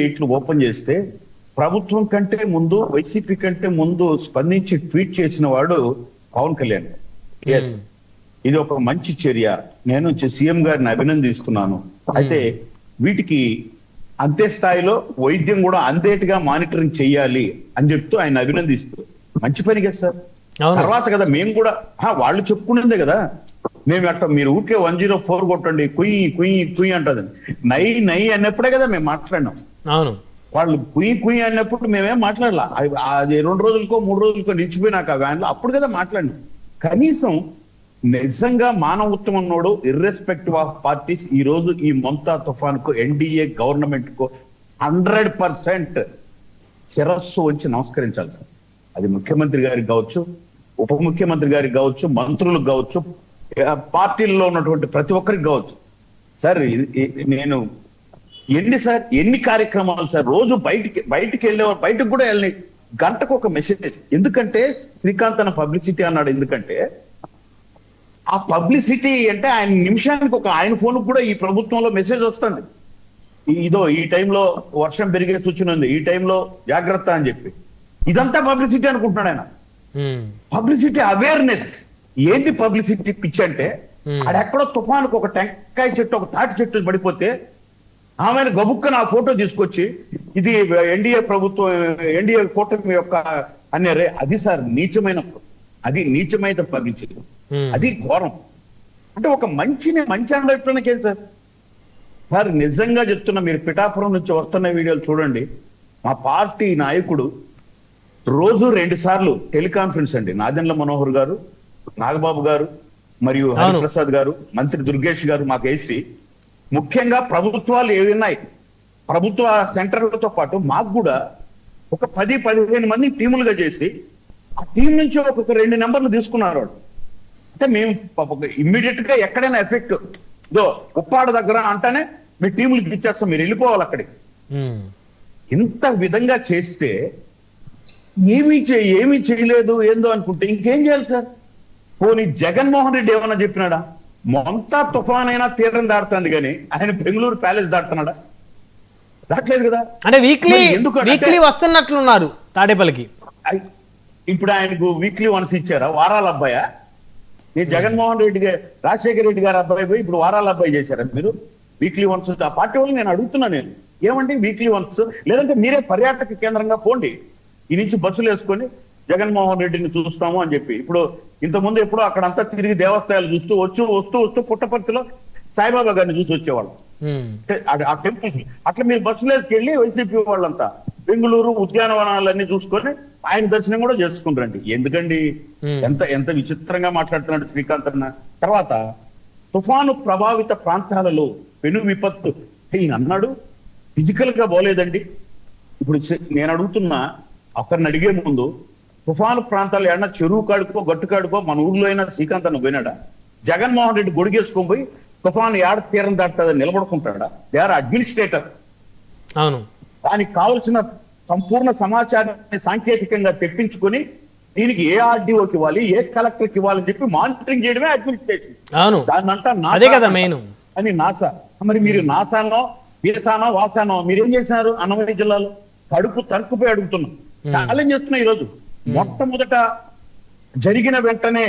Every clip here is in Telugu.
ఇట్లు ఓపెన్ చేస్తే ప్రభుత్వం కంటే ముందు వైసీపీ కంటే ముందు స్పందించి ట్వీట్ చేసిన వాడు పవన్ కళ్యాణ్. ఎస్, ఇది ఒక మంచి చర్య, నేను సీఎం గారిని అభినందిస్తున్నాను. అయితే వీటికి అంతే స్థాయిలో వైద్యం కూడా అందేట్టుగా మానిటరింగ్ చెయ్యాలి అని చెప్తూ ఆయన అభినందిస్తూ మంచి పని కదా సార్. తర్వాత కదా మేము కూడా వాళ్ళు చెప్పుకునేదే కదా, మేము అట్లా మీరు ఊరికే 104 కొట్టండి కుయ్యి కుయ్యి కుయ్యి అంటది, నై నై అన్నప్పుడే కదా మేము మాట్లాడినాం. అవును, వాళ్ళు కుయ్యి కుయ్యి అన్నప్పుడు మేమేం మాట్లాడలా, అది 2 రోజులకో 3 రోజులకో నిలిచిపోయినాక వ్యాన్లో అప్పుడు కదా మాట్లాడినాం. కనీసం నిజంగా మానవత్వం ఉన్నోడు ఇర్రెస్పెక్టివ్ ఆఫ్ పార్టీస్ ఈ రోజు ఈ మమతా తుఫాన్ కు ఎన్డీఏ గవర్నమెంట్ కు 100% శిరస్సు వచ్చి నమస్కరించాలి సార్. అది ముఖ్యమంత్రి గారికి కావచ్చు, ఉప ముఖ్యమంత్రి గారికి కావచ్చు, మంత్రులకు కావచ్చు, పార్టీల్లో ఉన్నటువంటి ప్రతి ఒక్కరికి కావచ్చు. సార్ నేను ఎన్ని కార్యక్రమాలు సార్, రోజు బయటికి వెళ్ళేవారు, బయటకు కూడా వెళ్ళి గంటకు ఒక మెసేజ్. ఎందుకంటే శ్రీకాంత్ అన్న పబ్లిసిటీ అన్నాడు, ఎందుకంటే ఆ పబ్లిసిటీ అంటే ఆయన నిమిషానికి ఆయన ఫోన్ కూడా ఈ ప్రభుత్వంలో మెసేజ్ వస్తుంది, ఇదో ఈ టైంలో వర్షం పెరిగే సూచన ఉంది, ఈ టైంలో జాగ్రత్త అని చెప్పి. ఇదంతా పబ్లిసిటీ అనుకుంటున్నాడు ఆయన. పబ్లిసిటీ అవేర్నెస్ ఏంటి? పబ్లిసిటీ పిచ్చి అంటే అక్కడెక్కడో తుఫానుకు ఒక టెంకాయ చెట్టు, ఒక తాటి చెట్టు పడిపోతే ఆమెను గబుక్కన ఆ ఫోటో తీసుకొచ్చి ఇది ఎన్డీఏ ప్రభుత్వం, ఎన్డీఏ కూటమి యొక్క అనే అది సార్ నీచమైన పబ్లిసిటీ, అది ఘోరం. అంటే ఒక మంచి అనడానికి ఏం సార్? సార్ నిజంగా చెప్తున్నా, మీరు పిఠాపురం నుంచి వస్తున్న వీడియోలు చూడండి. మా పార్టీ నాయకుడు రోజు 2 సార్లు టెలికాన్ఫరెన్స్ అండి, నాదెండ్ల మనోహర్ గారు, నాగబాబు గారు మరియు హరిప్రసాద్ గారు, మంత్రి దుర్గేష్ గారు మాకు వేసి, ముఖ్యంగా ప్రభుత్వాలు ఏవిన్నాయి, ప్రభుత్వ సెంటర్లతో పాటు మాకు కూడా ఒక 10-15 మంది టీములుగా చేసి ఆ టీం నుంచి ఒక్కొక్క 2 నెంబర్లు తీసుకున్నారు వాళ్ళు. అంటే మేము ఇమ్మీడియట్ గా ఎక్కడైనా ఎఫెక్ట్ ఇదో ఉప్పాడ దగ్గర అంటేనే మీ టీములకి ఇచ్చేస్తాం, మీరు వెళ్ళిపోవాలి అక్కడికి. ఇంత విధంగా చేస్తే ఏమీ చేయలేదు ఏందో అనుకుంటే ఇంకేం చేయాలి సార్? పోనీ జగన్మోహన్ రెడ్డి ఏమన్నా చెప్పినాడా? మొంతా తుఫాన్ అయినా తీరం దాడుతుంది కానీ ఆయన బెంగళూరు ప్యాలెస్ దాటుతున్నాడా? దాటలేదు కదా. అంటే వీక్లీ వస్తున్నట్లున్నారు తాడేపల్లికి. ఇప్పుడు ఆయనకు వీక్లీ వన్స్ ఇచ్చారా? వారాల అబ్బాయా? నేను జగన్మోహన్ రెడ్డి గారు, రాజశేఖర రెడ్డి గారు అబ్బాయి పోయి ఇప్పుడు వారాల అబ్బాయి చేశారా మీరు? వీక్లీ వన్స్ ఆ పార్టీ వాళ్ళు నేను అడుగుతున్నా, నేను ఏమండి వీక్లీ వన్స్, లేదంటే మీరే పర్యాటక కేంద్రంగా పోండి, ఈ నుంచి బస్సులు వేసుకొని జగన్మోహన్ రెడ్డిని చూస్తాము అని చెప్పి. ఇప్పుడు ఇంతకుముందు ఎప్పుడో అక్కడంతా తిరిగి దేవస్థానాలు చూస్తూ వస్తూ పుట్టపర్తిలో సాయిబాబా గారిని చూసి వచ్చేవాళ్ళం, ఆ టెంపుల్స్. అట్లా మీరు బస్సులు వేసుకెళ్ళి వైసీపీ వాళ్ళంతా బెంగళూరు ఉద్యానవనాలన్నీ చూసుకొని ఆయన దర్శనం కూడా చేసుకుంటారండి. ఎందుకండి ఎంత విచిత్రంగా మాట్లాడుతున్నాడు శ్రీకాంత్ అన్న. తర్వాత తుఫాను ప్రభావిత ప్రాంతాలలో పెను విపత్తు ఈయన అన్నాడు, ఫిజికల్ గా పోలేదండి. ఇప్పుడు నేను అడుగుతున్నా, ఒకరిని అడిగే ముందు తుఫాను ప్రాంతాలు ఏమన్నా చెరువు కాడుకో గట్టు కాడుకో మన ఊర్లో అయినా శ్రీకాంత్ అన్న పోయినాడా? జగన్మోహన్ రెడ్డి గొడిగేసుకొని పోయి తుఫాను ఏడ తీరం దాటుతుందని నిలబడుకుంటాడా? They are administrator. అవును, దానికి కావలసిన సంపూర్ణ సమాచారాన్ని సాంకేతికంగా తెప్పించుకొని దీనికి ఏ ఆర్డీఓకి ఇవ్వాలి, ఏ కలెక్టర్కి ఇవ్వాలని చెప్పి మానిటరింగ్ చేయడమే అడ్మినిస్ట్రేషన్. దాన్ని అంటా అని నాసా. మరి మీరు నాసానో వీసానో వాసానో మీరేం చేసినారు? అన్నమయ్య జిల్లాలో కడుపు తరుక్కుపోయి అడుగుతున్నాం, ఛాలెంజ్ చేస్తున్నాం. ఈరోజు మొట్టమొదట జరిగిన వెంటనే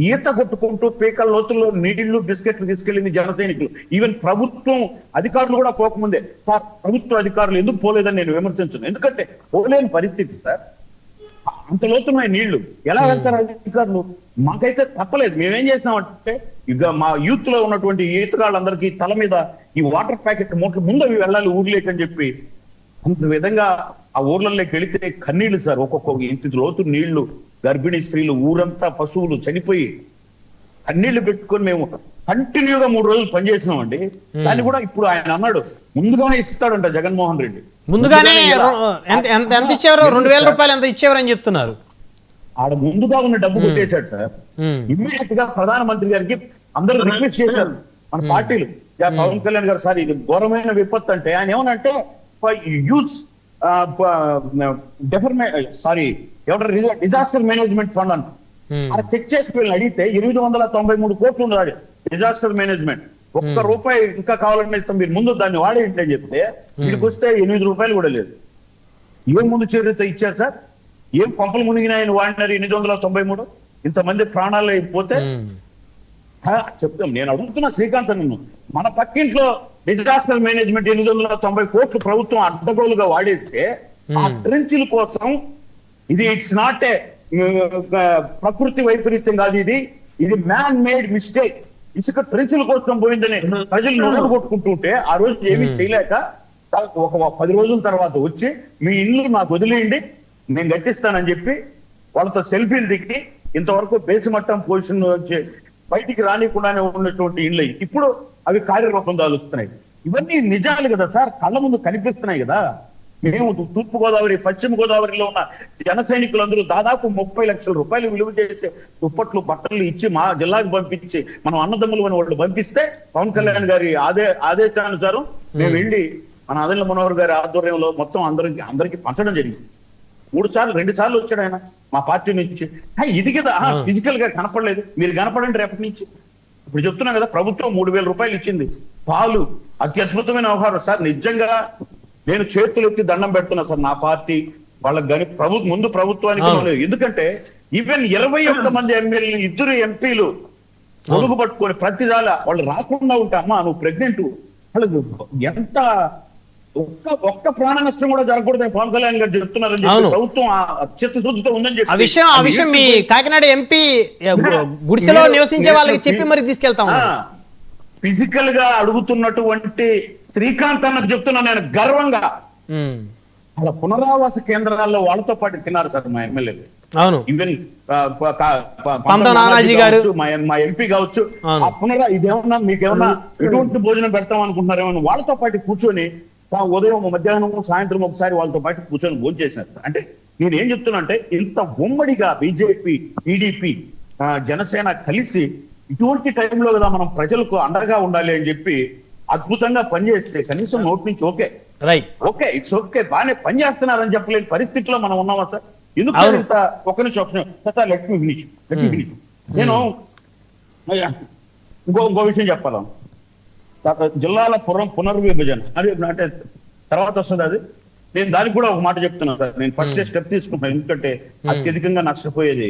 ఈత కొట్టుకుంటూ పీకల లోతుల్లో నీళ్లు బిస్కెట్లు తీసుకెళ్ళింది జన సైనికులు. ఈవెన్ ప్రభుత్వం అధికారులు కూడా పోకముందే సార్ ప్రభుత్వ అధికారులు ఎందుకు పోలేదని నేను విమర్శించను, ఎందుకంటే పోలేని పరిస్థితి సార్. అంత లోతున్న నీళ్లు ఎలా వెళ్తారు అధికారులు? మాకైతే తప్పలేదు. మేమేం చేసామంటే ఇక మా యూత్ లో ఉన్నటువంటి ఈతగాళ్ళందరికీ తల మీద ఈ వాటర్ ప్యాకెట్ మూటలు ముందు అవి వెళ్ళాలి ఊర్లేకని చెప్పి అంత విధంగా ఆ ఊర్లలోకి వెళితే కన్నీళ్లు సార్. ఒక్కొక్క ఇంటి లోతు నీళ్లు, గర్భిణీ స్త్రీలు, ఊరంతా పశువులు చనిపోయి కన్నీళ్లు పెట్టుకొని మేము కంటిన్యూగా 3 రోజులు పనిచేసినామండి. దాన్ని కూడా ఇప్పుడు ఆయన అన్నాడు ముందుగానే ఇస్తాడంట జగన్మోహన్ రెడ్డి. ముందుగానే ఎంత ఇచ్చేవారు? 2000 రూపాయలు ఎంత ఇచ్చేవారని చెప్తున్నారు. ఆడ ముందుగా ఉన్న డబ్బు కొట్టేశాడు సార్. ఇమ్మీడియట్ గా ప్రధానమంత్రి గారికి అందరూ రిక్వెస్ట్ చేశారు మన పార్టీలు. పవన్ కళ్యాణ్ గారు సార్ ఇది ఘోరమైన విపత్తు అంటే ఆయన ఏమనంటే యూజ్ డిజాస్టర్ మేనేజ్మెంట్ ఫండ్ అంట. అది చెక్ చేసి వీళ్ళని అడిగితే 893 కోట్లు ఉన్నాడు డిజాస్టర్ మేనేజ్మెంట్. ఒక్క రూపాయి ఇంకా కావాలని ఇస్తాం, మీరు ముందు దాన్ని వాడేయండి అని చెప్తే వీడికి వస్తే 8 రూపాయలు కూడా లేదు. ఏం ముందు చేరితే ఇచ్చారు సార్? ఏం పంపలు మునిగినాయని వాడినారు 893? ఇంతమంది ప్రాణాలు అయిపోతే చెప్తాం. నేను అడుగుతున్నా శ్రీకాంత్ నిన్ను, మన పక్కింట్లో డిజాస్టర్ మేనేజ్మెంట్ 890 కోట్లు ప్రభుత్వం అడ్డగోలుగా వాడేస్తే ఆ ట్రెంచ్ల కోసం, ఇది ఇట్స్ నాట్ ఏ ప్రకృతి వైపరీత్యం కాదు, ఇది మ్యాన్ మేడ్ మిస్టేక్. ఇసుక ట్రెంచ్ల కోసం పోయిందని ప్రజలు నోరు కొట్టుకుంటుంటే ఆ రోజు ఏమీ చేయలేక ఒక 10 రోజుల తర్వాత వచ్చి మీ ఇల్లు నాకు వదిలేయండి నేను కట్టిస్తానని చెప్పి వాళ్ళతో సెల్ఫీలు దిగి ఇంతవరకు బేసిమట్టం పొజిషన్ వచ్చి బయటికి రానికుండానే ఉన్నటువంటి ఇళ్ళు ఇప్పుడు అవి కార్యరూపం దాలుస్తున్నాయి. ఇవన్నీ నిజాలు కదా సార్, కళ్ళ ముందు కనిపిస్తున్నాయి కదా. మేము తూర్పు గోదావరి, పశ్చిమ గోదావరిలో ఉన్న జన సైనికులందరూ దాదాపు 30 లక్షల రూపాయలు విలువ చేసే దుప్పట్లు బట్టలు ఇచ్చి మా జిల్లాకు పంపించి మనం అన్నదమ్ములు అని వాళ్ళు పంపిస్తే పవన్ కళ్యాణ్ గారి ఆదేశానుసారం మేము వెళ్ళి మన అదెల్ల మనోహర్ గారి ఆధ్వర్యంలో మొత్తం అందరికి పంచడం జరిగింది. 2 సార్లు వచ్చాడు ఆయన మా పార్టీ నుంచి. ఇది కదా ఫిజికల్ గా కనపడలేదు, మీరు కనపడండి రేపటి నుంచి. ఇప్పుడు చెప్తున్నా కదా, ప్రభుత్వం 3,000 రూపాయలు ఇచ్చింది. పాలు అత్యద్భుతమైన వ్యవహారం సార్. నిజంగా నేను చేతులు ఎత్తి దండం పెడుతున్నా సార్ నా పార్టీ వాళ్ళకి కానీ ముందు ప్రభుత్వానికి. ఎందుకంటే ఈవెన్ 21 మంది ఎమ్మెల్యేలు, 2 ఎంపీలు పొడుగు పట్టుకొని ప్రతిదాల వాళ్ళు రాకుండా ఉంటే అమ్మా నువ్వు ప్రెగ్నెంట్, వాళ్ళకి ఎంత ఒక్క ప్రాణ నష్టం కూడా జరగకూడదని పవన్ కళ్యాణ్ గారు చెప్తున్నారని చెప్పి ప్రభుత్వం చిత్తశుద్ధితో ఉందని చెప్పి ఆ విషయం మీ కాకినాడ ఎంపీ గుడిసెలో నివసించే వాళ్ళకి చెప్పి మరి తీసుకెళ్తాం. ఫిజికల్ గా అడుగుతున్నటువంటి శ్రీకాంత్ అన్నకు చెప్తున్నా నేను గర్వంగా, అలా పునరావాస కేంద్రాల్లో వాళ్ళతో పాటు తిన్నారు సార్ మా ఎమ్మెల్యేలు. అవును, ఈవెన్ నానాజీ గారు, మా ఎంపీ కావచ్చు. ఆ ఇదేమన్నా మీకేమన్నా ఎటువంటి భోజనం పెడతాం అనుకుంటున్నారేమో వాళ్ళతో పాటు కూర్చొని ఉదయం మధ్యాహ్నం సాయంత్రం ఒకసారి వాళ్ళతో పాటు కూర్చొని భోజనం చేసినారు. అంటే నేను ఏం చెప్తున్నా అంటే ఇంత ఉమ్మడిగా బీజేపీ, టీడీపీ, జనసేన కలిసి ఇటువంటి టైంలో కదా మనం ప్రజలకు అండగా ఉండాలి అని చెప్పి అద్భుతంగా పనిచేస్తే కనీసం నోటి నుంచి ఓకే ఇట్స్ ఓకే బాగానే పనిచేస్తున్నారని చెప్పలేని పరిస్థితిలో మనం ఉన్నామా సార్? ఎందుకు ఇంత ఒక నిమిషం సార్, లెట్ మీ ఫినిష్. నేను ఇంకో విషయం చెప్పాలను. జిల్లాల పునర్విభజన అంటే తర్వాత వస్తుంది అది. నేను దానికి కూడా ఒక మాట చెప్తున్నాను సార్. నేను ఫస్ట్ స్టెప్ తీసుకుంటాను, ఎందుకంటే అత్యధికంగా నష్టపోయేది